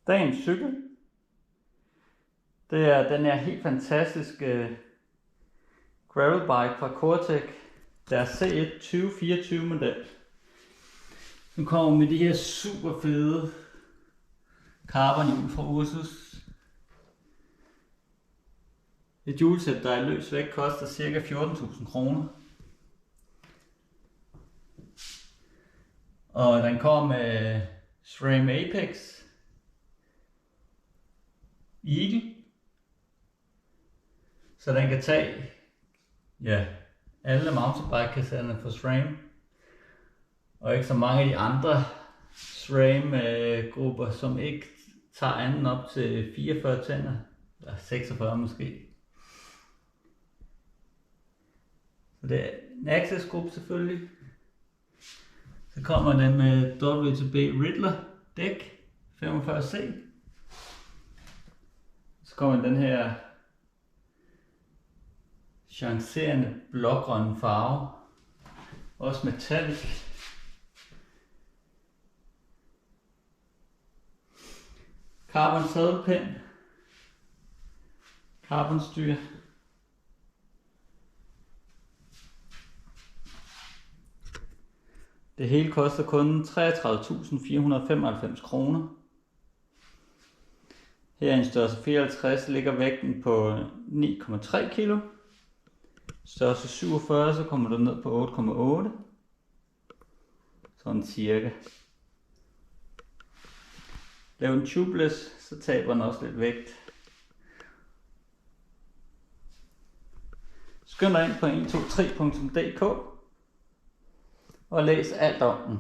Dagens cykel, det er den her helt fantastiske gravelbike fra Cortec, deres C1 2024 model. Den kommer med de her super fede carbonhjul fra Ursus. Et hjulsæt, der er løs vægt, koster ca. 14.000 kroner. Og den kommer med SRAM Apex Eagle, så den kan tage alle mountainbike-kassetterne for SRAM, og ikke så mange af de andre SRAM-grupper, som ikke tager anden op til 44 tænder, eller 46 måske. Så det er en access-gruppe selvfølgelig. Så kommer den med WTB Riddler dæk 45C. Så kommer den her chancerende blågrønne farve, også metallic. Carbon sadelpind, carbon styr. Det hele koster kun 33.495 kroner. Her i en størrelse 54 ligger vægten på 9,3 kg. Størrelse 47, så kommer du ned på 8,8. Sådan cirka. Lav en tubeless, så taber den også lidt vægt. Skynd dig ind på 123.dk og læs alt om den.